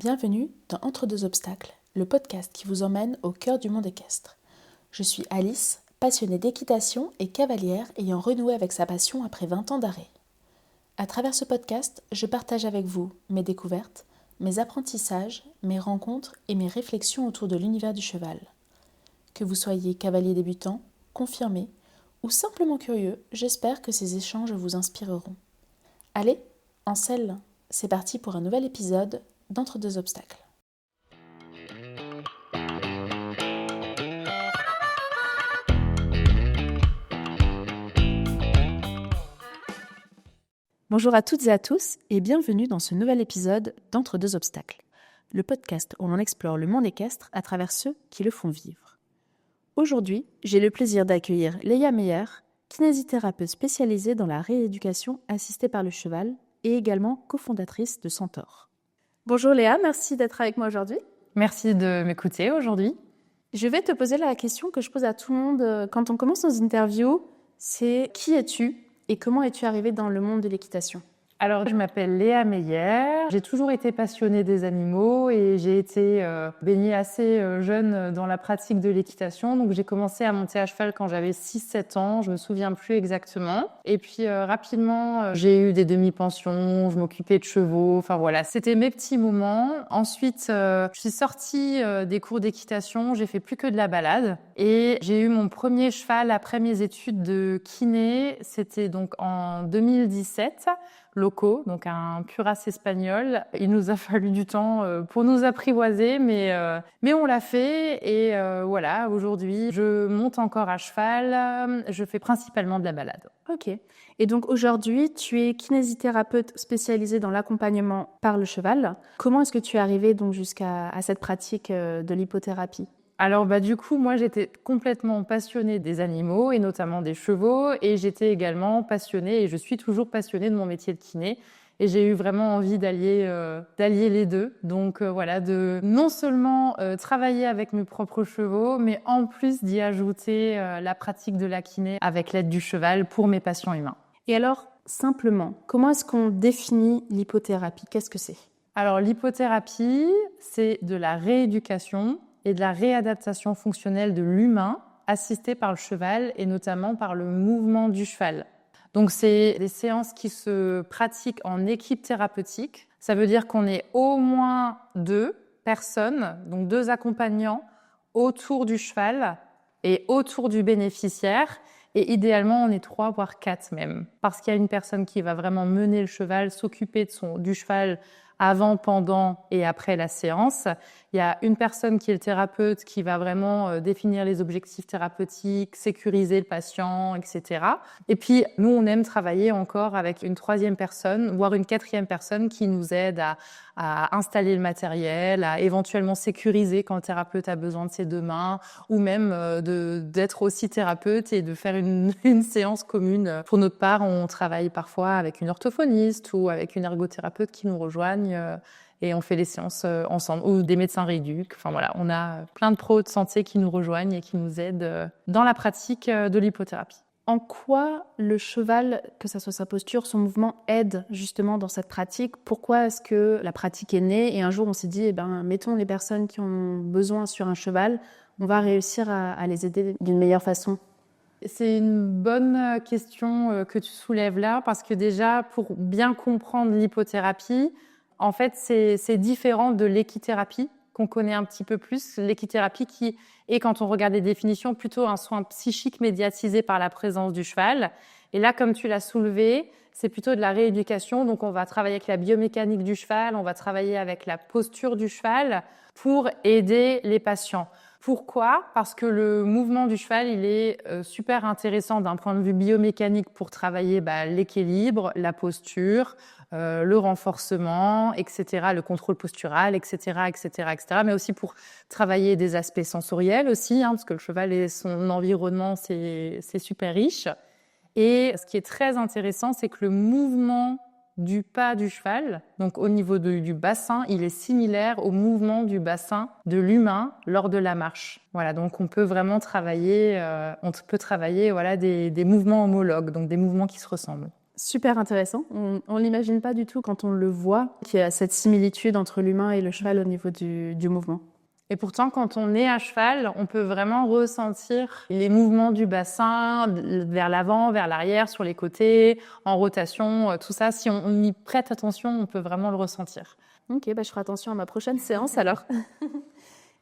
Bienvenue dans Entre deux obstacles, le podcast qui vous emmène au cœur du monde équestre. Je suis Alice, passionnée d'équitation et cavalière ayant renoué avec sa passion après 20 ans d'arrêt. À travers ce podcast, je partage avec vous mes découvertes, mes apprentissages, mes rencontres et mes réflexions autour de l'univers du cheval. Que vous soyez cavalier débutant, confirmé ou simplement curieux, j'espère que ces échanges vous inspireront. Allez, en selle, c'est parti pour un nouvel épisode d'Entre deux obstacles. Bonjour à toutes et à tous et bienvenue dans ce nouvel épisode d'Entre deux obstacles, le podcast où l'on explore le monde équestre à travers ceux qui le font vivre. Aujourd'hui, j'ai le plaisir d'accueillir Léa Meyer, kinésithérapeute spécialisée dans la rééducation assistée par le cheval et également cofondatrice de Centaure. Bonjour Léa, merci d'être avec moi aujourd'hui. Merci de m'écouter aujourd'hui. Je vais te poser la question que je pose à tout le monde quand on commence nos interviews, c'est qui es-tu et comment es-tu arrivée dans le monde de l'équitation ? Alors, je m'appelle Léa Meyer. J'ai toujours été passionnée des animaux et j'ai été baignée assez jeune dans la pratique de l'équitation. Donc, j'ai commencé à monter à cheval quand j'avais 6-7 ans. Je me souviens plus exactement. Et puis, rapidement, j'ai eu des demi-pensions. Je m'occupais de chevaux. Enfin, voilà. C'était mes petits moments. Ensuite, je suis sortie des cours d'équitation. J'ai fait plus que de la balade. Et j'ai eu mon premier cheval après mes études de kiné. C'était donc en 2017. Locaux, donc un Puras espagnol. Il nous a fallu du temps pour nous apprivoiser, mais on l'a fait et voilà, aujourd'hui, je monte encore à cheval, je fais principalement de la balade. Ok. Et donc aujourd'hui, tu es kinésithérapeute spécialisée dans l'accompagnement par le cheval. Comment est-ce que tu es arrivée donc jusqu'à cette pratique de l'hypothérapie ? Alors du coup, moi j'étais complètement passionnée des animaux et notamment des chevaux et j'étais également passionnée et je suis toujours passionnée de mon métier de kiné et j'ai eu vraiment envie d'allier les deux. Donc voilà, de non seulement travailler avec mes propres chevaux, mais en plus d'y ajouter la pratique de la kiné avec l'aide du cheval pour mes patients humains. Et alors, simplement, comment est-ce qu'on définit l'hypothérapie ? Qu'est-ce que c'est ? Alors l'hypothérapie, c'est de la rééducation et de la réadaptation fonctionnelle de l'humain assisté par le cheval et notamment par le mouvement du cheval. Donc c'est des séances qui se pratiquent en équipe thérapeutique. Ça veut dire qu'on est au moins 2 personnes, donc 2 accompagnants autour du cheval et autour du bénéficiaire. Et idéalement, on est 3 voire 4 même. Parce qu'il y a une personne qui va vraiment mener le cheval, s'occuper du cheval avant, pendant et après la séance. Il y a une personne qui est le thérapeute qui va vraiment définir les objectifs thérapeutiques, sécuriser le patient, etc. Et puis, nous, on aime travailler encore avec une 3e personne, voire une 4e personne qui nous aide à installer le matériel, à éventuellement sécuriser quand le thérapeute a besoin de ses 2 mains, ou même d'être aussi thérapeute et de faire une séance commune. Pour notre part, on travaille parfois avec une orthophoniste ou avec une ergothérapeute qui nous rejoignent et on fait les séances ensemble, ou des médecins rééduques. Enfin voilà, on a plein de pros de santé qui nous rejoignent et qui nous aident dans la pratique de l'hypothérapie. En quoi le cheval, que ce soit sa posture, son mouvement, aide justement dans cette pratique ? Pourquoi est-ce que la pratique est née et un jour on s'est dit, mettons les personnes qui ont besoin sur un cheval, on va réussir à les aider d'une meilleure façon ? C'est une bonne question que tu soulèves là, parce que déjà, pour bien comprendre l'hypothérapie, en fait, c'est différent de l'équithérapie qu'on connaît un petit peu plus. L'équithérapie qui est, quand on regarde les définitions, plutôt un soin psychique médiatisé par la présence du cheval. Et là, comme tu l'as soulevé, c'est plutôt de la rééducation. Donc, on va travailler avec la biomécanique du cheval, on va travailler avec la posture du cheval pour aider les patients. Pourquoi ? Parce que le mouvement du cheval, il est super intéressant d'un point de vue biomécanique pour travailler l'équilibre, la posture, le renforcement, etc., le contrôle postural, etc., mais aussi pour travailler des aspects sensoriels aussi, parce que le cheval et son environnement, c'est super riche. Et ce qui est très intéressant, c'est que le mouvement du pas du cheval, donc au niveau du bassin, il est similaire au mouvement du bassin de l'humain lors de la marche. Voilà, donc on peut vraiment travailler, des mouvements homologues, donc des mouvements qui se ressemblent. Super intéressant. On l'imagine pas du tout quand on le voit, qu'il y a cette similitude entre l'humain et le cheval au niveau du mouvement. Et pourtant, quand on est à cheval, on peut vraiment ressentir les mouvements du bassin vers l'avant, vers l'arrière, sur les côtés, en rotation, tout ça. Si on y prête attention, on peut vraiment le ressentir. Ok, je ferai attention à ma prochaine séance alors.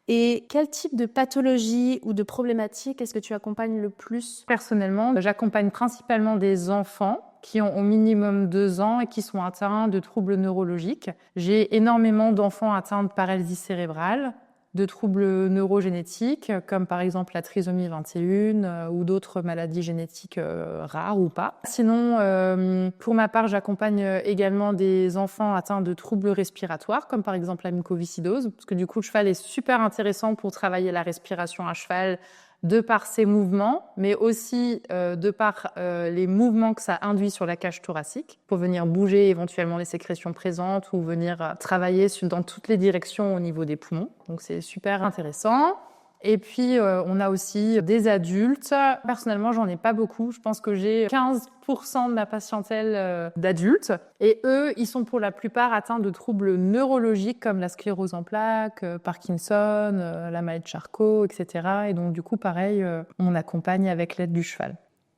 Et quel type de pathologie ou de problématique est-ce que tu accompagnes le plus? Personnellement, j'accompagne principalement des enfants qui ont au minimum 2 ans et qui sont atteints de troubles neurologiques. J'ai énormément d'enfants atteints de paralysie cérébrale, de troubles neurogénétiques, comme par exemple la trisomie 21 ou d'autres maladies génétiques rares ou pas. Sinon, pour ma part, j'accompagne également des enfants atteints de troubles respiratoires, comme par exemple la mucoviscidose, parce que du coup, le cheval est super intéressant pour travailler la respiration à cheval, de par ses mouvements, mais aussi de par les mouvements que ça induit sur la cage thoracique, pour venir bouger éventuellement les sécrétions présentes ou venir travailler dans toutes les directions au niveau des poumons. Donc c'est super intéressant. Et puis, on a aussi des adultes. Personnellement, j'en ai pas beaucoup. Je pense que j'ai 15% de ma patientèle d'adultes. Et eux, ils sont pour la plupart atteints de troubles neurologiques comme la sclérose en plaques, Parkinson, la maladie de Charcot, etc. Et donc, du coup, pareil, on accompagne avec l'aide du cheval.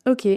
Ok.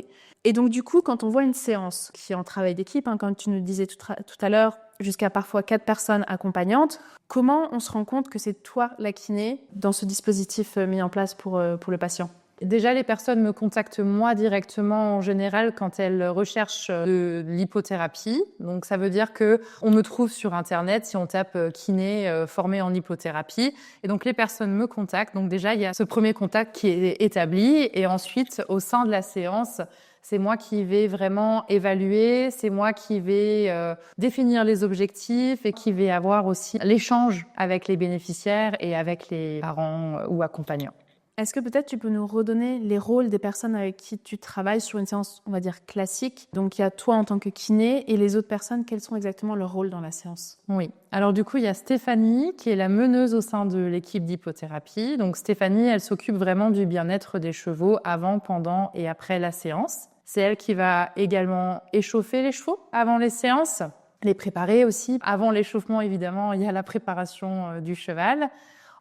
Et donc, du coup, quand on voit une séance qui est en travail d'équipe, comme tu nous disais tout à l'heure, jusqu'à parfois 4 personnes accompagnantes, comment on se rend compte que c'est toi la kiné dans ce dispositif mis en place pour le patient? Déjà, les personnes me contactent moi directement en général quand elles recherchent de l'hypothérapie. Donc, ça veut dire que on me trouve sur Internet si on tape kiné formé en hypothérapie. Et donc, les personnes me contactent. Donc, déjà, il y a ce premier contact qui est établi. Et ensuite, au sein de la séance, c'est moi qui vais vraiment évaluer, c'est moi qui vais définir les objectifs et qui vais avoir aussi l'échange avec les bénéficiaires et avec les parents ou accompagnants. Est-ce que peut-être tu peux nous redonner les rôles des personnes avec qui tu travailles sur une séance, on va dire, classique? Donc, il y a toi en tant que kiné et les autres personnes, quels sont exactement leurs rôles dans la séance? Oui. Alors, du coup, il y a Stéphanie qui est la meneuse au sein de l'équipe d'hypothérapie. Donc, Stéphanie, elle s'occupe vraiment du bien-être des chevaux avant, pendant et après la séance. C'est elle qui va également échauffer les chevaux avant les séances, les préparer aussi. Avant l'échauffement, évidemment, il y a la préparation du cheval.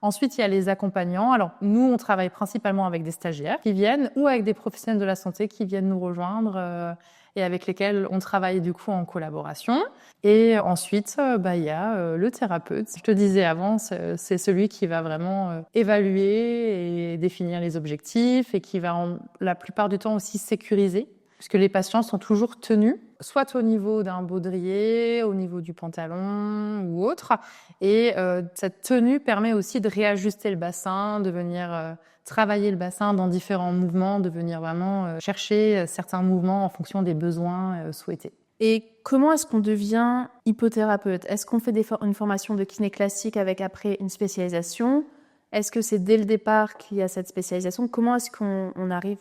Ensuite, il y a les accompagnants. Alors, nous, on travaille principalement avec des stagiaires qui viennent ou avec des professionnels de la santé qui viennent nous rejoindre et avec lesquels on travaille du coup en collaboration. Et ensuite, il y a le thérapeute. Je te disais avant, c'est celui qui va vraiment évaluer et définir les objectifs et qui va la plupart du temps aussi sécuriser, puisque les patients sont toujours tenus, soit au niveau d'un baudrier, au niveau du pantalon ou autre. Et cette tenue permet aussi de réajuster le bassin, de venir travailler le bassin dans différents mouvements, de venir vraiment chercher certains mouvements en fonction des besoins souhaités. Et comment est-ce qu'on devient hypothérapeute? Est-ce qu'on fait une formation de kiné classique avec après une spécialisation? Est-ce que c'est dès le départ qu'il y a cette spécialisation? Comment est-ce qu'on arrive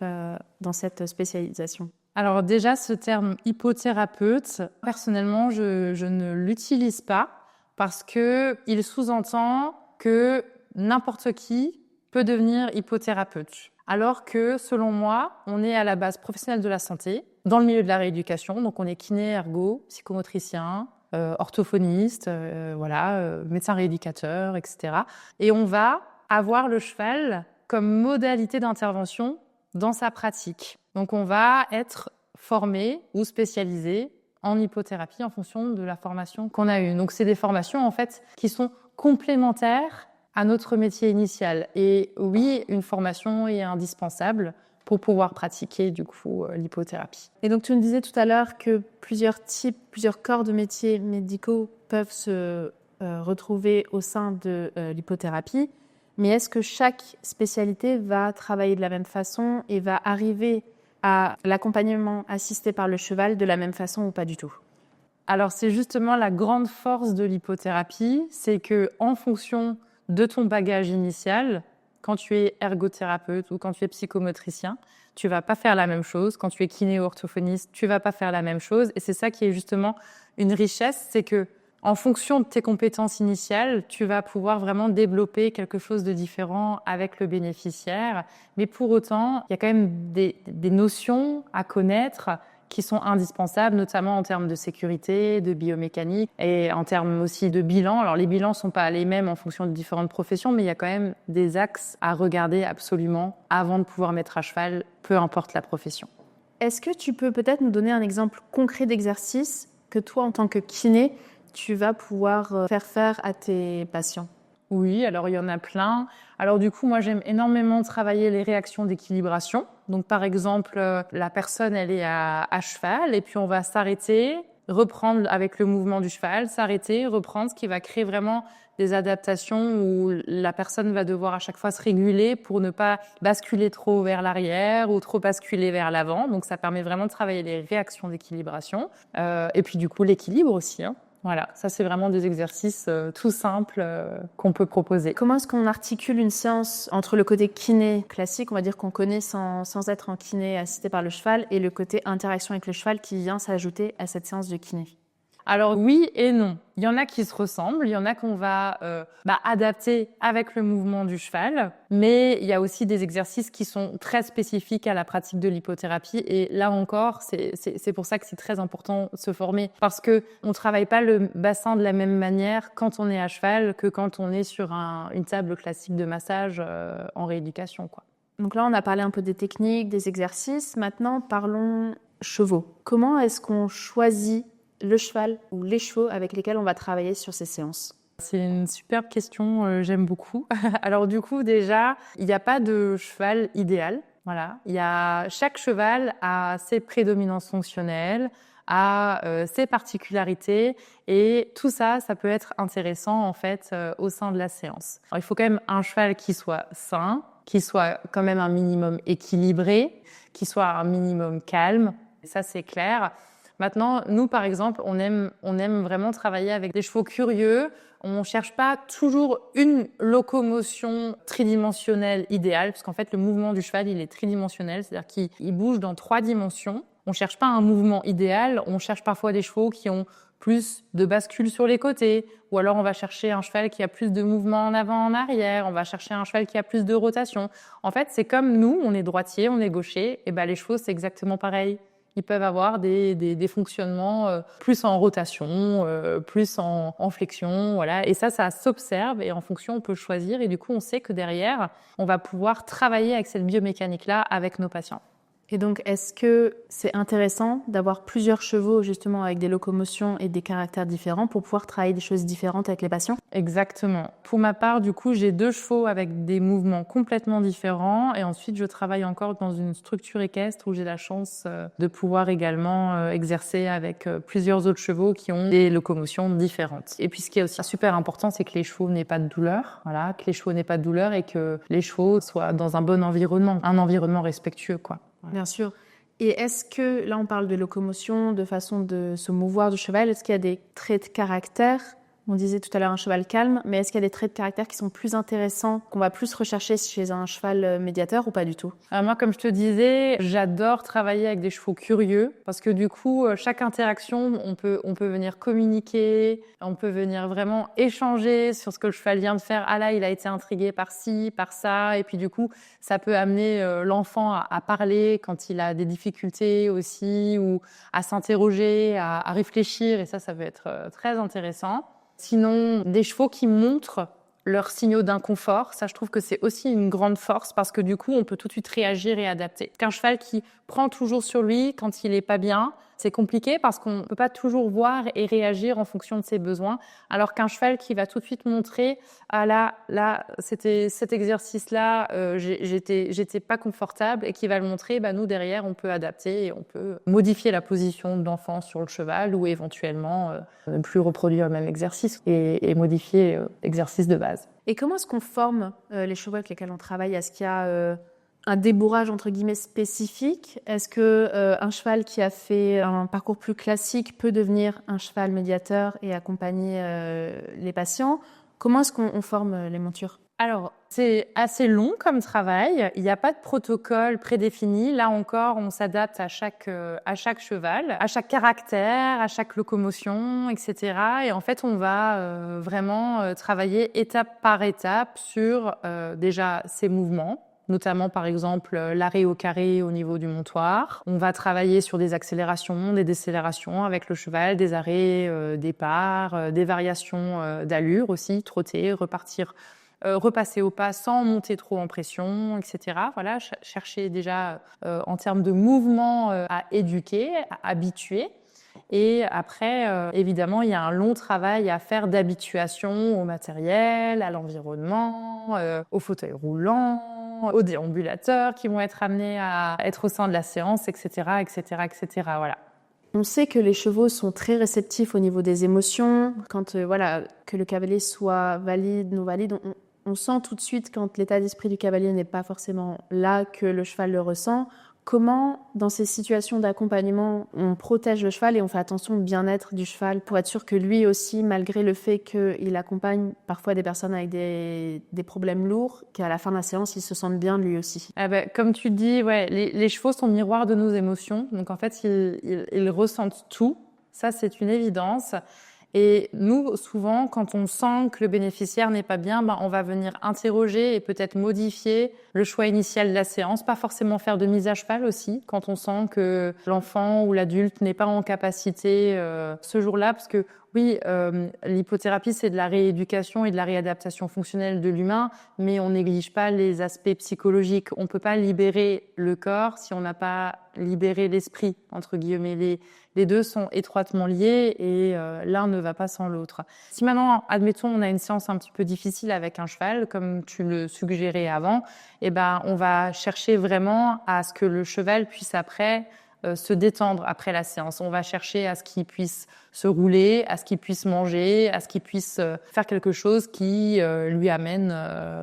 dans cette spécialisation? Alors déjà, ce terme hypothérapeute, personnellement, je ne l'utilise pas parce qu'il sous-entend que n'importe qui peut devenir hypothérapeute. Alors que, selon moi, on est à la base professionnel de la santé, dans le milieu de la rééducation, donc on est kiné, ergo, psychomotricien, orthophoniste, médecin rééducateur, etc. Et on va avoir le cheval comme modalité d'intervention dans sa pratique. Donc, on va être formé ou spécialisé en hypothérapie en fonction de la formation qu'on a eue. Donc, c'est des formations, en fait, qui sont complémentaires à notre métier initial. Et oui, une formation est indispensable pour pouvoir pratiquer, du coup, l'hypothérapie. Et donc, tu nous disais tout à l'heure que plusieurs corps de métiers médicaux peuvent se retrouver au sein de l'hypothérapie. Mais est-ce que chaque spécialité va travailler de la même façon et va arriver à l'accompagnement assisté par le cheval de la même façon ou pas du tout? Alors, c'est justement la grande force de l'hypothérapie, c'est que en fonction de ton bagage initial, quand tu es ergothérapeute ou quand tu es psychomotricien, tu vas pas faire la même chose. Quand tu es kiné-orthophoniste, tu vas pas faire la même chose. Et c'est ça qui est justement une richesse, c'est que en fonction de tes compétences initiales, tu vas pouvoir vraiment développer quelque chose de différent avec le bénéficiaire. Mais pour autant, il y a quand même des notions à connaître qui sont indispensables, notamment en termes de sécurité, de biomécanique et en termes aussi de bilan. Alors les bilans sont pas les mêmes en fonction de différentes professions, mais il y a quand même des axes à regarder absolument avant de pouvoir mettre à cheval, peu importe la profession. Est-ce que tu peux peut-être nous donner un exemple concret d'exercice que toi, en tant que kiné, tu vas pouvoir faire à tes patients? Oui, alors il y en a plein. Alors du coup, moi j'aime énormément travailler les réactions d'équilibration. Donc par exemple, la personne elle est à cheval et puis on va s'arrêter, reprendre avec le mouvement du cheval, s'arrêter, reprendre, ce qui va créer vraiment des adaptations où la personne va devoir à chaque fois se réguler pour ne pas basculer trop vers l'arrière ou trop basculer vers l'avant. Donc ça permet vraiment de travailler les réactions d'équilibration et puis du coup l'équilibre aussi, hein. Voilà, ça c'est vraiment des exercices tout simples qu'on peut proposer. Comment est-ce qu'on articule une séance entre le côté kiné classique, on va dire qu'on connaît sans être en kiné assisté par le cheval, et le côté interaction avec le cheval qui vient s'ajouter à cette séance de kiné? Alors oui et non. Il y en a qui se ressemblent, il y en a qu'on va adapter avec le mouvement du cheval, mais il y a aussi des exercices qui sont très spécifiques à la pratique de l'hypothérapie. Et là encore, c'est pour ça que c'est très important de se former, parce que on travaille pas le bassin de la même manière quand on est à cheval que quand on est sur une table classique de massage en rééducation, quoi. Donc là, on a parlé un peu des techniques, des exercices. Maintenant, parlons chevaux. Comment est-ce qu'on choisit le cheval ou les chevaux avec lesquels on va travailler sur ces séances? C'est une superbe question, j'aime beaucoup. Alors du coup, déjà, il n'y a pas de cheval idéal. Voilà, chaque cheval a ses prédominances fonctionnelles, a ses particularités, et tout ça, ça peut être intéressant en fait au sein de la séance. Alors, il faut quand même un cheval qui soit sain, qui soit quand même un minimum équilibré, qui soit un minimum calme. Ça, c'est clair. Maintenant, nous, par exemple, on aime vraiment travailler avec des chevaux curieux. On ne cherche pas toujours une locomotion tridimensionnelle idéale, parce qu'en fait, le mouvement du cheval, il est tridimensionnel, c'est-à-dire qu'il bouge dans 3 dimensions. On ne cherche pas un mouvement idéal, on cherche parfois des chevaux qui ont plus de bascules sur les côtés, ou alors on va chercher un cheval qui a plus de mouvement en avant, en arrière, on va chercher un cheval qui a plus de rotation. En fait, c'est comme nous, on est droitier, on est gaucher, et ben les chevaux, c'est exactement pareil. Ils peuvent avoir des fonctionnements plus en rotation, plus en flexion, voilà. Et ça s'observe et en fonction, on peut choisir. Et du coup, on sait que derrière, on va pouvoir travailler avec cette biomécanique-là avec nos patients. Et donc, est-ce que c'est intéressant d'avoir plusieurs chevaux justement avec des locomotions et des caractères différents pour pouvoir travailler des choses différentes avec les patients? Exactement. Pour ma part, du coup, j'ai 2 chevaux avec des mouvements complètement différents, et ensuite je travaille encore dans une structure équestre où j'ai la chance de pouvoir également exercer avec plusieurs autres chevaux qui ont des locomotions différentes. Et puis ce qui est aussi super important, c'est que les chevaux n'aient pas de douleur, voilà, que les chevaux n'aient pas de douleur et que les chevaux soient dans un bon environnement, un environnement respectueux, quoi. Voilà. Bien sûr. Et est-ce que, là on parle de locomotion, de façon de se mouvoir du cheval, est-ce qu'il y a des traits de caractère? On disait tout à l'heure un cheval calme, mais est-ce qu'il y a des traits de caractère qui sont plus intéressants, qu'on va plus rechercher chez un cheval médiateur ou pas du tout? Moi, comme je te disais, j'adore travailler avec des chevaux curieux parce que du coup, chaque interaction, on peut venir communiquer, on peut venir vraiment échanger sur ce que le cheval vient de faire. Ah là, il a été intrigué par ci, par ça, et puis du coup, ça peut amener l'enfant à parler quand il a des difficultés aussi, ou à s'interroger, à réfléchir, et ça peut être très intéressant. Sinon, des chevaux qui montrent leurs signaux d'inconfort, ça je trouve que c'est aussi une grande force parce que du coup on peut tout de suite réagir et adapter. Qu'un cheval qui prend toujours sur lui quand il est pas bien, c'est compliqué parce qu'on peut pas toujours voir et réagir en fonction de ses besoins, alors qu'un cheval qui va tout de suite montrer ah là c'était cet exercice-là, j'étais pas confortable, et qui va le montrer, nous derrière on peut adapter et on peut modifier la position de l'enfant sur le cheval ou éventuellement ne plus reproduire le même exercice et modifier l'exercice de base. Et comment est-ce qu'on forme les chevaux avec lesquels on travaille? Est-ce qu'il y a un débourrage entre guillemets spécifique? Est-ce que un cheval qui a fait un parcours plus classique peut devenir un cheval médiateur et accompagner les patients? Comment est-ce qu'on forme les montures? Alors, c'est assez long comme travail. Il n'y a pas de protocole prédéfini. Là encore, on s'adapte à chaque cheval, à chaque caractère, à chaque locomotion, etc. Et en fait, on va vraiment travailler étape par étape sur déjà ses mouvements. notamment par exemple l'arrêt au carré au niveau du montoir. On va travailler sur des accélérations, des décélérations avec le cheval, des arrêts, départ, des variations d'allure aussi, trotter, repartir, repasser au pas sans monter trop en pression, etc. Voilà, chercher déjà en termes de mouvement à éduquer, à habituer. Et après, évidemment, il y a un long travail à faire d'habituation au matériel, à l'environnement, au fauteuil roulant, aux déambulateurs qui vont être amenés à être au sein de la séance, etc., etc., etc. Voilà. On sait que les chevaux sont très réceptifs au niveau des émotions. Quand que le cavalier soit valide, non valide, on sent tout de suite quand l'état d'esprit du cavalier n'est pas forcément là que le cheval le ressent. Comment, dans ces situations d'accompagnement, on protège le cheval et on fait attention au bien-être du cheval pour être sûr que lui aussi, malgré le fait qu'il accompagne parfois des personnes avec des problèmes lourds, qu'à la fin de la séance, il se sente bien lui aussi? Comme tu dis, ouais, les chevaux sont miroirs de nos émotions. Donc en fait, ils ressentent tout. Ça, c'est une évidence. Et nous, souvent, quand on sent que le bénéficiaire n'est pas bien, on va venir interroger et peut-être modifier le choix initial de la séance, pas forcément faire de mise à cheval aussi, quand on sent que l'enfant ou l'adulte n'est pas en capacité ce jour-là, parce que oui, l'hypothérapie, c'est de la rééducation et de la réadaptation fonctionnelle de l'humain, mais on néglige pas les aspects psychologiques. On peut pas libérer le corps si on n'a pas libéré l'esprit, entre guillemets. Les deux sont étroitement liés et l'un ne va pas sans l'autre. Si maintenant, admettons, on a une séance un petit peu difficile avec un cheval, comme tu le suggérais avant, on va chercher vraiment à ce que le cheval puisse après se détendre après la séance. On va chercher à ce qu'il puisse se rouler, à ce qu'il puisse manger, à ce qu'il puisse faire quelque chose qui lui amène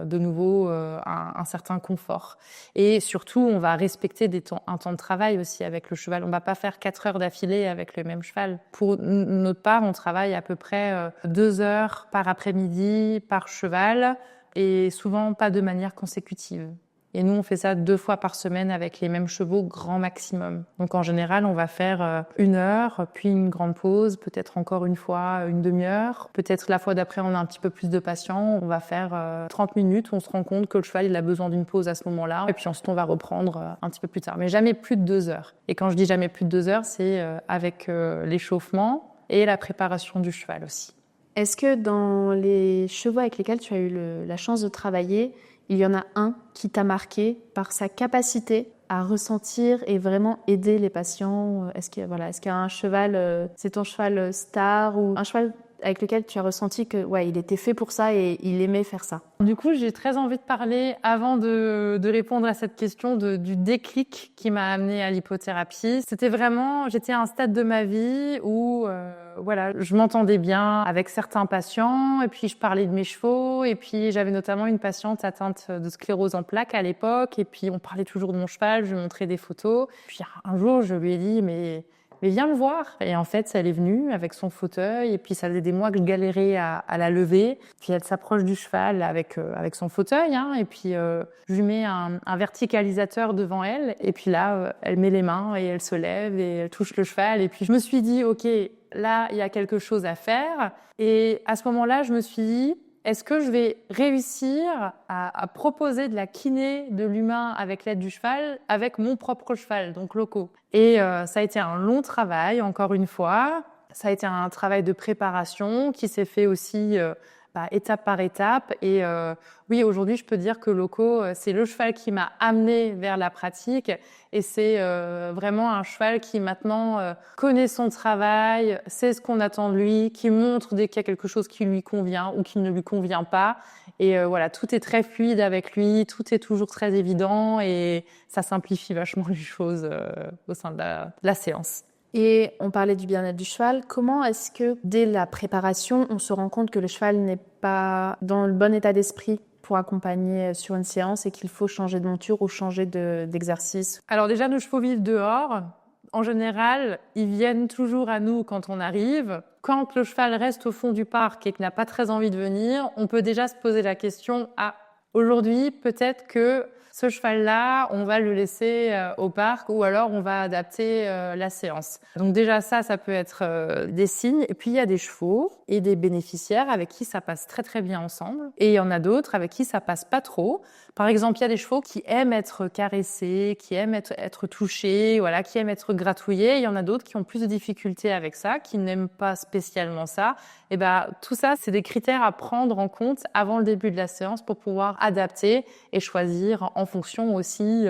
de nouveau un certain confort. Et surtout, on va respecter un temps de travail aussi avec le cheval. On va pas faire 4 heures d'affilée avec le même cheval. Pour notre part, on travaille à peu près 2 heures par après-midi par cheval et souvent pas de manière consécutive. Et nous, on fait ça 2 fois par semaine avec les mêmes chevaux, grand maximum. Donc en général, on va faire 1 heure, puis une grande pause, peut-être encore une fois une demi-heure. Peut-être la fois d'après, on a un petit peu plus de patients. On va faire 30 minutes, on se rend compte que le cheval il a besoin d'une pause à ce moment-là. Et puis ensuite, on va reprendre un petit peu plus tard. Mais jamais plus de 2 heures. Et quand je dis jamais plus de 2 heures, c'est avec l'échauffement et la préparation du cheval aussi. Est-ce que dans les chevaux avec lesquels tu as eu la chance de travailler, il y en a un qui t'a marqué par sa capacité à ressentir et vraiment aider les patients? Est-ce qu'il y a un cheval, c'est ton cheval star ou un cheval avec lequel tu as ressenti que il était fait pour ça et il aimait faire ça? Du coup, j'ai très envie de parler, avant de répondre à cette question, du déclic qui m'a amenée à l'hypothérapie. J'étais à un stade de ma vie où je m'entendais bien avec certains patients et puis je parlais de mes chevaux et puis j'avais notamment une patiente atteinte de sclérose en plaques à l'époque et puis on parlait toujours de mon cheval, je lui montrais des photos. Puis un jour, je lui ai dit mais viens le voir. Et en fait, elle est venue avec son fauteuil et puis ça faisait des mois que je galérais à la lever. Puis elle s'approche du cheval avec son fauteuil et puis je lui mets un verticalisateur devant elle et puis là, elle met les mains et elle se lève et elle touche le cheval. Et puis je me suis dit, ok, là, il y a quelque chose à faire. Et à ce moment-là, je me suis dit, est-ce que je vais réussir à proposer de la kiné de l'humain avec l'aide du cheval, avec mon propre cheval, donc Loco? Et ça a été un long travail, encore une fois. Ça a été un travail de préparation qui s'est fait aussi étape par étape. Et oui, aujourd'hui, je peux dire que Loco, c'est le cheval qui m'a amené vers la pratique. Et c'est vraiment un cheval qui maintenant connaît son travail, sait ce qu'on attend de lui, qui montre dès qu'il y a quelque chose qui lui convient ou qui ne lui convient pas. Et tout est très fluide avec lui, tout est toujours très évident et ça simplifie vachement les choses au sein de la séance. Et on parlait du bien-être du cheval. Comment est-ce que, dès la préparation, on se rend compte que le cheval n'est pas dans le bon état d'esprit pour accompagner sur une séance et qu'il faut changer de monture ou changer d'exercice? Alors déjà, nos chevaux vivent dehors. En général, ils viennent toujours à nous quand on arrive. Quand le cheval reste au fond du parc et qu'il n'a pas très envie de venir, on peut déjà se poser la question, aujourd'hui, peut-être que ce cheval-là, on va le laisser au parc ou alors on va adapter la séance. Donc déjà ça peut être des signes. Et puis il y a des chevaux et des bénéficiaires avec qui ça passe très très bien ensemble. Et il y en a d'autres avec qui ça passe pas trop. Par exemple, il y a des chevaux qui aiment être caressés, qui aiment être touchés, voilà, qui aiment être gratouillés. Il y en a d'autres qui ont plus de difficultés avec ça, qui n'aiment pas spécialement ça. Et tout ça, c'est des critères à prendre en compte avant le début de la séance pour pouvoir adapter et choisir en fonction aussi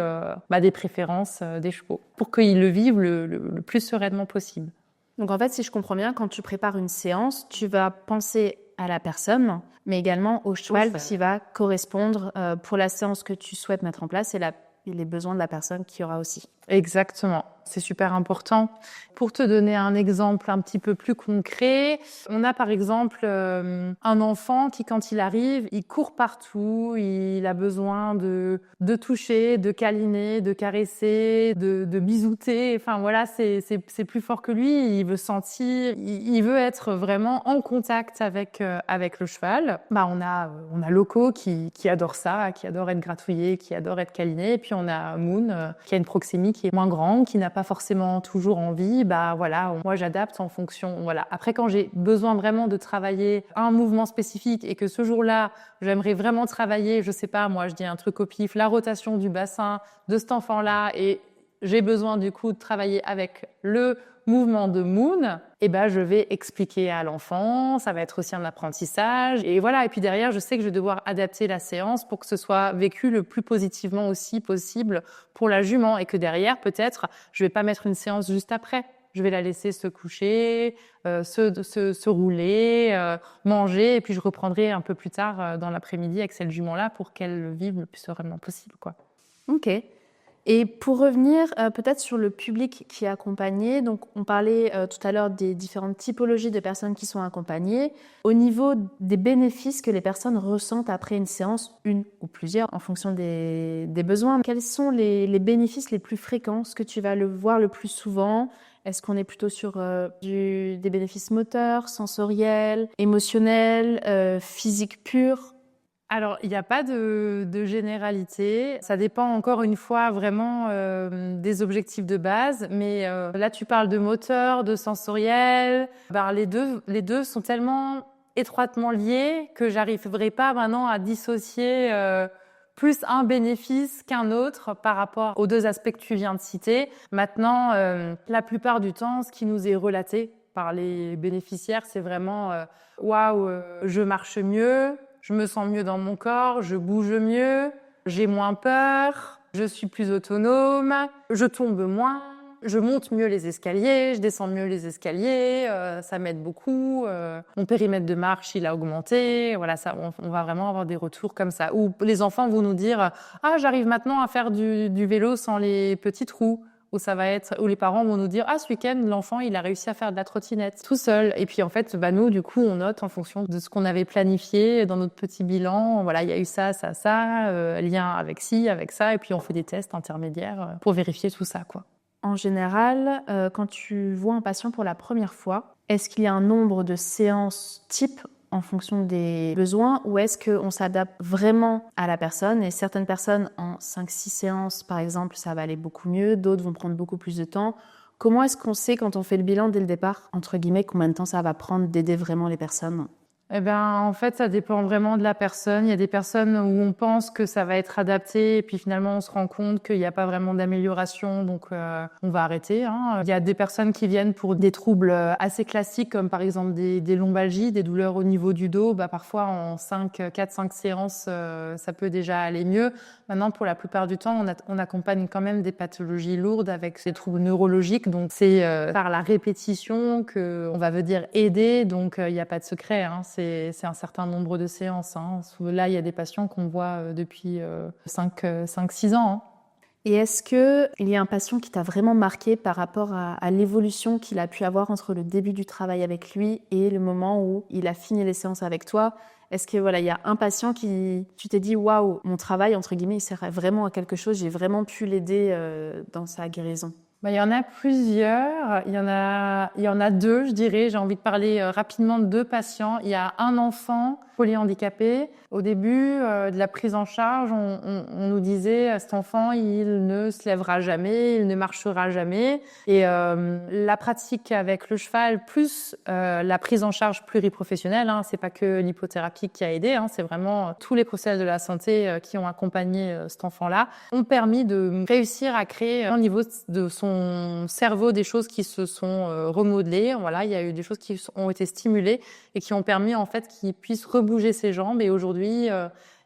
des préférences des chevaux, pour qu'ils le vivent le plus sereinement possible. Donc en fait, si je comprends bien, quand tu prépares une séance, tu vas penser à la personne, mais également au cheval qui va correspondre pour la séance que tu souhaites mettre en place et les besoins de la personne qu'il y aura aussi. Exactement, c'est super important. Pour te donner un exemple un petit peu plus concret, on a par exemple un enfant qui, quand il arrive, il court partout, il a besoin de toucher, de câliner, de caresser, de bisouter. Enfin voilà, c'est plus fort que lui. Il veut sentir, il veut être vraiment en contact avec le cheval. On a Loco qui adore ça, qui adore être gratouillé, qui adore être câliné. Et puis on a Moon qui a une proxémie qui est moins grande, qui n'a pas forcément toujours envie, moi j'adapte en fonction. Voilà. Après, quand j'ai besoin vraiment de travailler un mouvement spécifique et que ce jour-là, j'aimerais vraiment travailler, je sais pas, moi je dis un truc au pif, la rotation du bassin de cet enfant-là, et j'ai besoin du coup de travailler avec le mouvement de Moon, je vais expliquer à l'enfant, ça va être aussi un apprentissage. Et voilà, et puis derrière, je sais que je vais devoir adapter la séance pour que ce soit vécu le plus positivement aussi possible pour la jument et que derrière, peut-être, je vais pas mettre une séance juste après. Je vais la laisser se coucher, se rouler, manger, et puis je reprendrai un peu plus tard dans l'après-midi avec cette jument-là pour qu'elle le vive le plus sereinement possible, quoi. Ok. Et pour revenir peut-être sur le public qui est accompagné, donc on parlait tout à l'heure des différentes typologies de personnes qui sont accompagnées. Au niveau des bénéfices que les personnes ressentent après une séance, une ou plusieurs, en fonction des besoins, quels sont les bénéfices les plus fréquents, ce que tu vas le voir le plus souvent? Est-ce qu'on est plutôt sur des bénéfices moteurs, sensoriels, émotionnels, physiques purs? Alors, il n'y a pas de généralité. Ça dépend encore une fois vraiment des objectifs de base. Mais là, tu parles de moteur, de sensoriel. Les deux sont tellement étroitement liés que j'arriverai pas maintenant à dissocier plus un bénéfice qu'un autre par rapport aux deux aspects que tu viens de citer. Maintenant, la plupart du temps, ce qui nous est relaté par les bénéficiaires, c'est vraiment waouh, je marche mieux. Je me sens mieux dans mon corps, je bouge mieux, j'ai moins peur, je suis plus autonome, je tombe moins, je monte mieux les escaliers, je descends mieux les escaliers, ça m'aide beaucoup. Mon périmètre de marche, il a augmenté. Voilà, ça, on va vraiment avoir des retours comme ça. Ou les enfants vont nous dire « Ah, j'arrive maintenant à faire du vélo sans les petites roues ». Où les parents vont nous dire « Ah, ce week-end, l'enfant, il a réussi à faire de la trottinette tout seul. » Et puis, en fait, nous, du coup, on note en fonction de ce qu'on avait planifié dans notre petit bilan. Voilà, il y a eu ça, lien avec ci, avec ça. Et puis, on fait des tests intermédiaires pour vérifier tout ça, quoi. En général, quand tu vois un patient pour la première fois, est-ce qu'il y a un nombre de séances type en fonction des besoins ou est-ce qu'on s'adapte vraiment à la personne et certaines personnes en 5-6 séances par exemple ça va aller beaucoup mieux, d'autres vont prendre beaucoup plus de temps. Comment est-ce qu'on sait quand on fait le bilan dès le départ, entre guillemets, combien de temps ça va prendre d'aider vraiment les personnes ? En fait, ça dépend vraiment de la personne. Il y a des personnes où on pense que ça va être adapté et puis finalement, on se rend compte qu'il n'y a pas vraiment d'amélioration, donc on va arrêter. Il y a des personnes qui viennent pour des troubles assez classiques, comme par exemple des lombalgies, des douleurs au niveau du dos. Parfois, en 4-5 séances, ça peut déjà aller mieux. Maintenant, pour la plupart du temps, on accompagne quand même des pathologies lourdes avec des troubles neurologiques. Donc, c'est par la répétition qu'on va venir aider. Donc, il n'y a pas de secret. C'est un certain nombre de séances. Là, il y a des patients qu'on voit depuis 5-6 ans. Et est-ce qu'il y a un patient qui t'a vraiment marqué par rapport à l'évolution qu'il a pu avoir entre le début du travail avec lui et le moment où il a fini les séances avec toi ? Est-ce que il y a un patient qui tu t'es dit waouh, mon travail entre guillemets il sert vraiment à quelque chose, j'ai vraiment pu l'aider dans sa guérison ? Il y en a plusieurs. Il y en a deux, je dirais. J'ai envie de parler rapidement de deux patients. Il y a un enfant polyhandicapé. Au début de la prise en charge, on nous disait cet enfant, il ne se lèvera jamais, il ne marchera jamais. Et la pratique avec le cheval plus la prise en charge pluriprofessionnelle, c'est pas que l'hypothérapie qui a aidé, c'est vraiment tous les professionnels de la santé qui ont accompagné cet enfant-là, ont permis de réussir à créer au niveau de son cerveau des choses qui se sont remodelées. Voilà, il y a eu des choses qui ont été stimulées et qui ont permis en fait qu'il puisse rebouger ses jambes. Et aujourd'hui,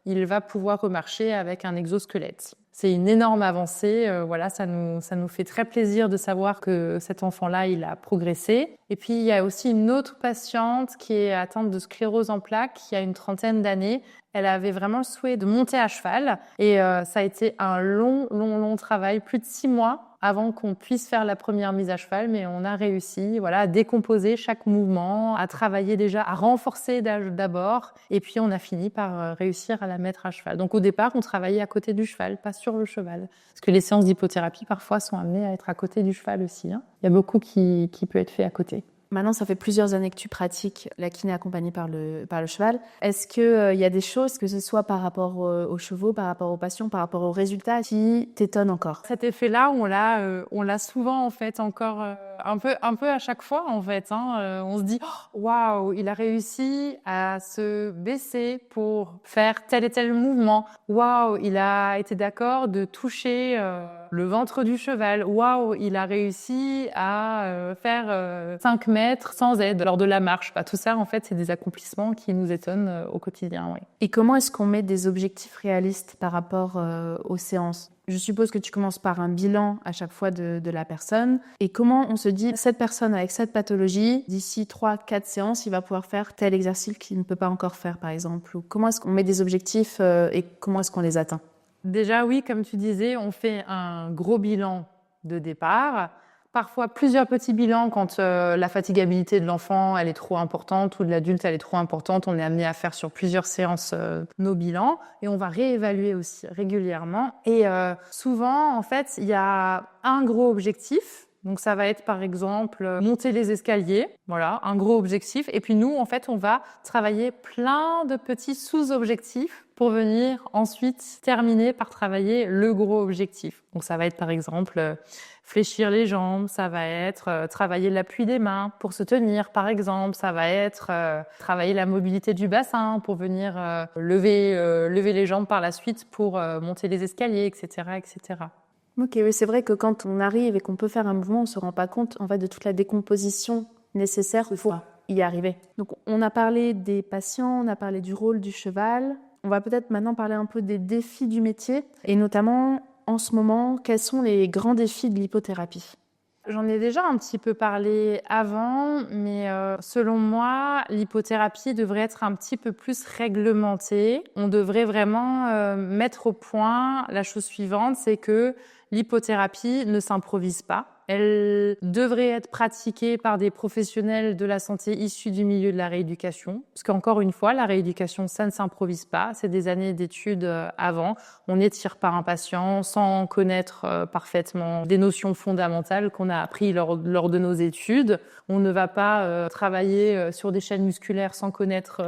il va pouvoir remarcher avec un exosquelette. C'est une énorme avancée. Voilà, ça nous fait très plaisir de savoir que cet enfant-là, il a progressé. Et puis, il y a aussi une autre patiente qui est atteinte de sclérose en plaques, qui a une trentaine d'années. Elle avait vraiment le souhait de monter à cheval. Et ça a été un long travail, plus de 6 mois avant qu'on puisse faire la première mise à cheval. Mais on a réussi, voilà, à décomposer chaque mouvement, à travailler déjà, à renforcer d'abord. Et puis, on a fini par réussir à la mettre à cheval. Donc, au départ, on travaillait à côté du cheval, pas sur le cheval. Parce que les séances d'hypothérapie, parfois, sont amenées à être à côté du cheval aussi. Il y a beaucoup qui peut être fait à côté. Maintenant, ça fait plusieurs années que tu pratiques la kiné accompagnée par le cheval. Est-ce qu'il y a des choses, que ce soit par rapport aux chevaux, par rapport aux patients, par rapport aux résultats, qui t'étonnent encore? Cet effet-là, on l'a souvent en fait encore un peu à chaque fois en fait. On se dit waouh, il a réussi à se baisser pour faire tel et tel mouvement. Waouh, il a été d'accord de toucher le ventre du cheval. Waouh, il a réussi à faire 5 mètres sans aide lors de la marche. Tout ça, en fait, c'est des accomplissements qui nous étonnent au quotidien. Oui. Et comment est-ce qu'on met des objectifs réalistes par rapport aux séances? Je suppose que tu commences par un bilan à chaque fois de la personne. Et comment on se dit, cette personne avec cette pathologie, d'ici 3-4 séances, il va pouvoir faire tel exercice qu'il ne peut pas encore faire, par exemple? Ou comment est-ce qu'on met des objectifs et comment est-ce qu'on les atteint? Déjà, oui, comme tu disais, on fait un gros bilan de départ. Parfois plusieurs petits bilans quand la fatigabilité de l'enfant elle est trop importante ou de l'adulte elle est trop importante. On est amené à faire sur plusieurs séances nos bilans et on va réévaluer aussi régulièrement. Et souvent, en fait, il y a un gros objectif. Donc ça va être par exemple monter les escaliers, voilà, un gros objectif. Et puis nous, en fait, on va travailler plein de petits sous-objectifs pour venir ensuite terminer par travailler le gros objectif. Donc ça va être par exemple fléchir les jambes, ça va être travailler l'appui des mains pour se tenir par exemple, ça va être travailler la mobilité du bassin pour venir lever les jambes par la suite pour monter les escaliers, etc., etc. Ok, oui, c'est vrai que quand on arrive et qu'on peut faire un mouvement, on ne se rend pas compte en fait, de toute la décomposition nécessaire pour y arriver. Donc, on a parlé des patients, on a parlé du rôle du cheval. On va peut-être maintenant parler un peu des défis du métier et notamment, en ce moment, quels sont les grands défis de l'hypothérapie? J'en ai déjà un petit peu parlé avant, mais selon moi, l'hypothérapie devrait être un petit peu plus réglementée. On devrait vraiment mettre au point la chose suivante, c'est que l'hypothérapie ne s'improvise pas. Elle devrait être pratiquée par des professionnels de la santé issus du milieu de la rééducation. Parce qu'encore une fois, la rééducation, ça ne s'improvise pas. C'est des années d'études avant. On n'étire pas un patient sans connaître parfaitement des notions fondamentales qu'on a apprises lors de nos études. On ne va pas travailler sur des chaînes musculaires sans connaître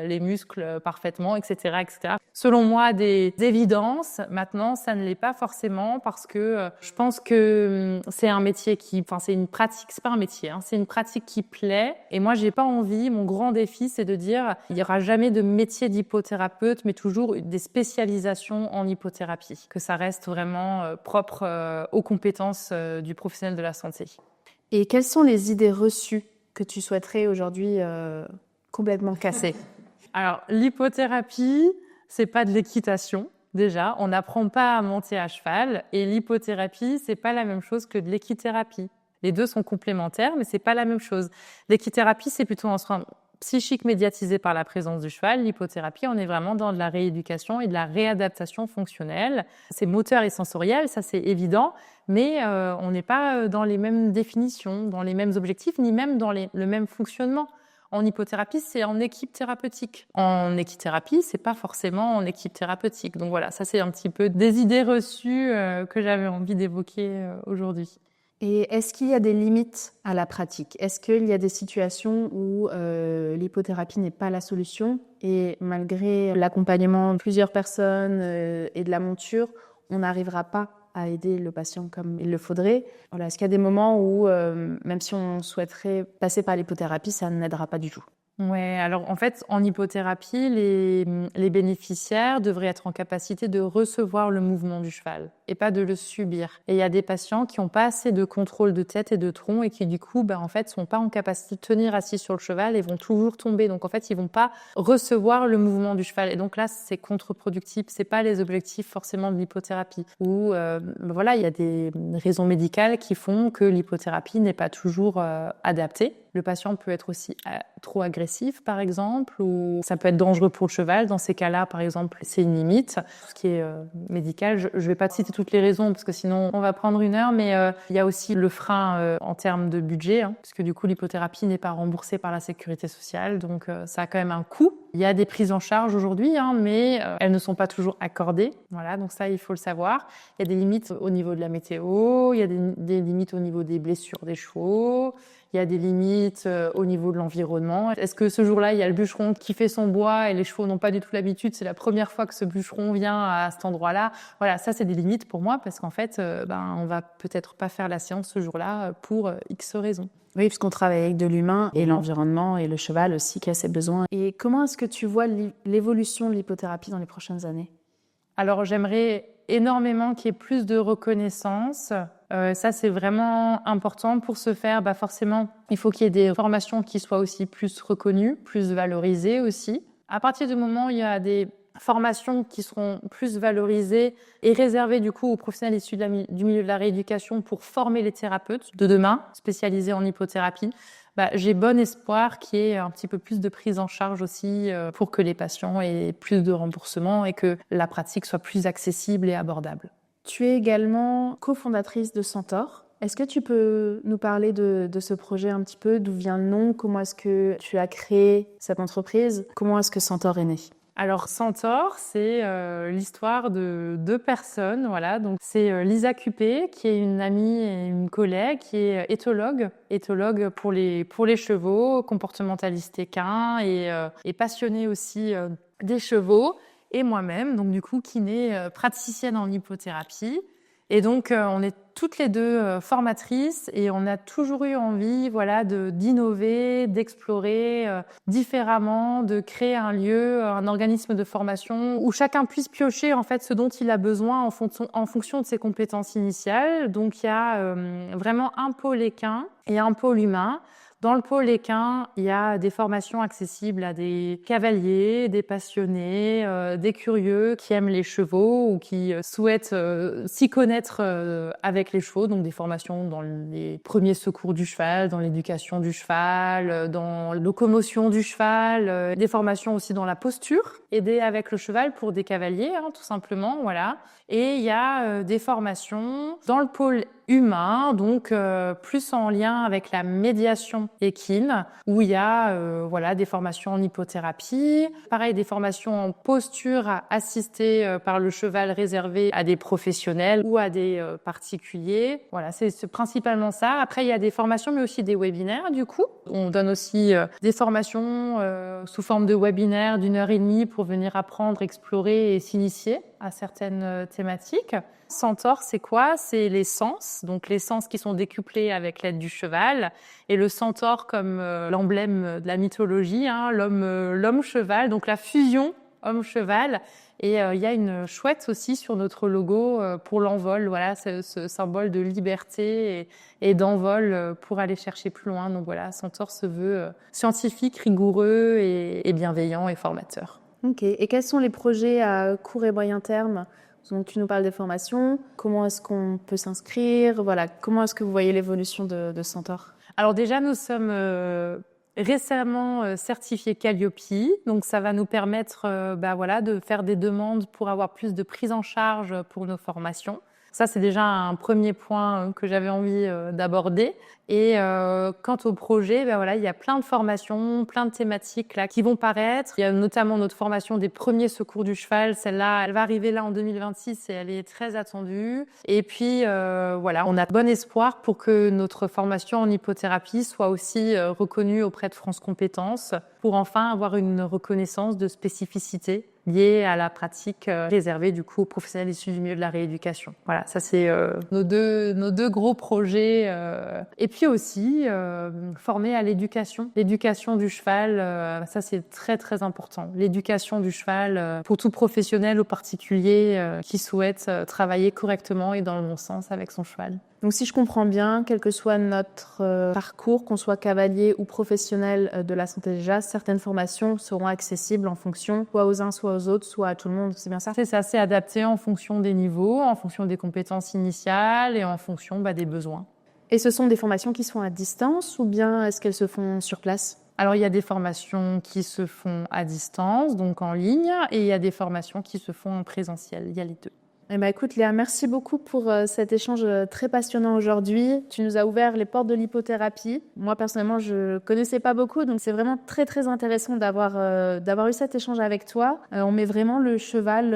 les muscles parfaitement, etc., etc. Selon moi, des évidences. Maintenant, ça ne l'est pas forcément parce que je pense que c'est un métier c'est une pratique, c'est pas un métier, c'est une pratique qui plaît. Et moi, j'ai pas envie, mon grand défi, c'est de dire, il y aura jamais de métier d'hypothérapeute, mais toujours des spécialisations en hypothérapie. Que ça reste vraiment propre aux compétences du professionnel de la santé. Et quelles sont les idées reçues que tu souhaiterais aujourd'hui complètement casser? Alors, l'hypothérapie, c'est pas de l'équitation. Déjà, on n'apprend pas à monter à cheval et l'hypothérapie, c'est pas la même chose que de l'équithérapie. Les deux sont complémentaires, mais c'est pas la même chose. L'équithérapie, c'est plutôt un soin psychique médiatisé par la présence du cheval. L'hypothérapie, on est vraiment dans de la rééducation et de la réadaptation fonctionnelle. C'est moteur et sensoriel, ça c'est évident, mais on n'est pas dans les mêmes définitions, dans les mêmes objectifs, ni même dans le même fonctionnement. En hypothérapie, c'est en équipe thérapeutique. En équithérapie, c'est pas forcément en équipe thérapeutique. Donc voilà, ça c'est un petit peu des idées reçues que j'avais envie d'évoquer aujourd'hui. Et est-ce qu'il y a des limites à la pratique? Est-ce qu'il y a des situations où l'hypothérapie n'est pas la solution et malgré l'accompagnement de plusieurs personnes et de la monture, on n'arrivera pas à aider le patient comme il le faudrait? Voilà, est-ce qu'il y a des moments où, même si on souhaiterait passer par l'hypothérapie, ça n'aidera pas du tout? Ouais, alors en fait, en hypothérapie, les bénéficiaires devraient être en capacité de recevoir le mouvement du cheval et pas de le subir. Et il y a des patients qui n'ont pas assez de contrôle de tête et de tronc et qui du coup, en fait, sont pas en capacité de tenir assis sur le cheval et vont toujours tomber. Donc en fait, ils vont pas recevoir le mouvement du cheval. Et donc là, c'est contre-productif. C'est pas les objectifs forcément de l'hypothérapie. Ou voilà, il y a des raisons médicales qui font que l'hypothérapie n'est pas toujours adaptée. Le patient peut être aussi trop agressif, par exemple, ou ça peut être dangereux pour le cheval. Dans ces cas-là, par exemple, c'est une limite. Tout ce qui est médical, je ne vais pas citer toutes les raisons parce que sinon on va prendre une heure, mais il y a aussi le frein en termes de budget, puisque du coup l'hypothérapie n'est pas remboursée par la sécurité sociale, donc ça a quand même un coût. Il y a des prises en charge aujourd'hui, mais elles ne sont pas toujours accordées. Voilà, donc ça, il faut le savoir. Il y a des limites au niveau de la météo, il y a des limites au niveau des blessures des chevaux. Il y a des limites au niveau de l'environnement. Est-ce que ce jour-là, il y a le bûcheron qui fait son bois et les chevaux n'ont pas du tout l'habitude? C'est la première fois que ce bûcheron vient à cet endroit-là. Voilà, ça, c'est des limites pour moi parce qu'en fait, on va peut-être pas faire la séance ce jour-là pour X raisons. Oui, puisqu'on travaille avec de l'humain et l'environnement et le cheval aussi qui a ses besoins. Et comment est-ce que tu vois l'évolution de l'hypothérapie dans les prochaines années? Alors, j'aimerais énormément qu'il y ait plus de reconnaissance. Ça, c'est vraiment important. Pour ce faire, forcément, il faut qu'il y ait des formations qui soient aussi plus reconnues, plus valorisées aussi. À partir du moment où il y a des formations qui seront plus valorisées et réservées du coup aux professionnels issus du milieu de la rééducation pour former les thérapeutes de demain, spécialisés en hypothérapie, j'ai bon espoir qu'il y ait un petit peu plus de prise en charge aussi pour que les patients aient plus de remboursement et que la pratique soit plus accessible et abordable. Tu es également cofondatrice de Centaure. Est-ce que tu peux nous parler de ce projet un petit peu? D'où vient le nom? Comment est-ce que tu as créé cette entreprise? Comment est-ce que Centaure est né? Alors Centaure, c'est l'histoire de deux personnes, voilà. Donc c'est Lisa Cupé, qui est une amie et une collègue, qui est éthologue pour les chevaux, comportementaliste équin et passionnée aussi des chevaux. Et moi-même, donc du coup kiné, praticienne en hypothérapie. Et donc on est toutes les deux formatrices et on a toujours eu envie, d'innover, d'explorer différemment, de créer un lieu, un organisme de formation où chacun puisse piocher en fait ce dont il a besoin en fonction de ses compétences initiales. Donc il y a vraiment un pôle équin et un pôle humain. Dans le pôle équin, il y a des formations accessibles à des cavaliers, des passionnés, des curieux qui aiment les chevaux ou qui souhaitent s'y connaître avec les chevaux. Donc des formations dans les premiers secours du cheval, dans l'éducation du cheval, dans la locomotion du cheval, des formations aussi dans la posture, aider avec le cheval pour des cavaliers, tout simplement, voilà. Et il y a des formations dans le pôle humain, donc plus en lien avec la médiation équine, où il y a des formations en hypothérapie, pareil des formations en posture assistées par le cheval réservées à des professionnels ou à des particuliers. Voilà, c'est principalement ça. Après, il y a des formations, mais aussi des webinaires, du coup. On donne aussi des formations sous forme de webinaires d'1h30 pour venir apprendre, explorer et s'initier à certaines thématiques. Centaure, c'est quoi? C'est les sens, donc les sens qui sont décuplés avec l'aide du cheval, et le centaure comme l'emblème de la mythologie, l'homme-cheval, donc la fusion homme-cheval. Et il y a une chouette aussi sur notre logo pour l'envol, voilà, ce symbole de liberté et d'envol pour aller chercher plus loin. Donc voilà, Centaure se veut scientifique, rigoureux et bienveillant et formateur. Ok, et quels sont les projets à court et moyen terme? Donc, tu nous parles des formations. Comment est-ce qu'on peut s'inscrire? Voilà, comment est-ce que vous voyez l'évolution de Centaure? Alors déjà, nous sommes récemment certifiés Calliope, donc ça va nous permettre de faire des demandes pour avoir plus de prise en charge pour nos formations. Ça, c'est déjà un premier point que j'avais envie d'aborder. Et quant au projet, il y a plein de formations, plein de thématiques là qui vont paraître. Il y a notamment notre formation des premiers secours du cheval. Celle-là, elle va arriver là en 2026 et elle est très attendue. Et puis on a bon espoir pour que notre formation en hippothérapie soit aussi reconnue auprès de France Compétences pour enfin avoir une reconnaissance de spécificité liée à la pratique réservée du coup aux professionnels issus du milieu de la rééducation. Voilà, ça c'est nos deux gros projets. Et puis aussi former à l'éducation du cheval. Ça c'est très très important. L'éducation du cheval pour tout professionnel ou particulier qui souhaite travailler correctement et dans le bon sens avec son cheval. Donc si je comprends bien, quel que soit notre parcours, qu'on soit cavalier ou professionnel de la santé déjà, certaines formations seront accessibles en fonction soit aux uns, soit aux autres, soit à tout le monde. C'est bien ça? C'est ça, c'est adapté en fonction des niveaux, en fonction des compétences initiales et en fonction des besoins. Et ce sont des formations qui sont à distance ou bien est-ce qu'elles se font sur place? Alors, il y a des formations qui se font à distance, donc en ligne, et il y a des formations qui se font en présentiel. Il y a les deux. Eh ben, écoute Léa, merci beaucoup pour cet échange très passionnant aujourd'hui. Tu nous as ouvert les portes de l'hippothérapie. Moi, personnellement, je connaissais pas beaucoup, donc c'est vraiment très, très intéressant d'avoir eu cet échange avec toi. On met vraiment le cheval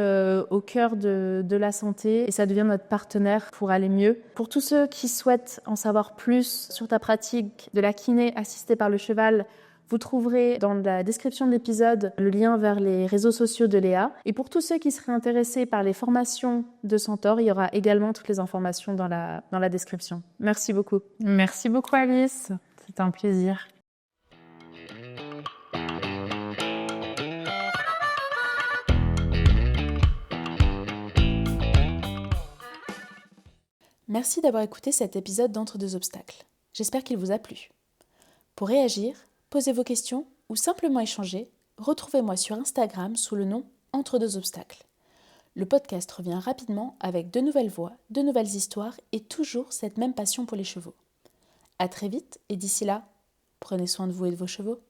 au cœur de la santé et ça devient notre partenaire pour aller mieux. Pour tous ceux qui souhaitent en savoir plus sur ta pratique de la kiné assistée par le cheval, vous trouverez dans la description de l'épisode le lien vers les réseaux sociaux de Léa. Et pour tous ceux qui seraient intéressés par les formations de Centaure, il y aura également toutes les informations dans la description. Merci beaucoup. Merci beaucoup Alice, c'était un plaisir. Merci d'avoir écouté cet épisode d'Entre deux obstacles. J'espère qu'il vous a plu. Pour réagir, posez vos questions ou simplement échanger, retrouvez-moi sur Instagram sous le nom Entre deux obstacles. Le podcast revient rapidement avec de nouvelles voix, de nouvelles histoires et toujours cette même passion pour les chevaux. À très vite et d'ici là, prenez soin de vous et de vos chevaux.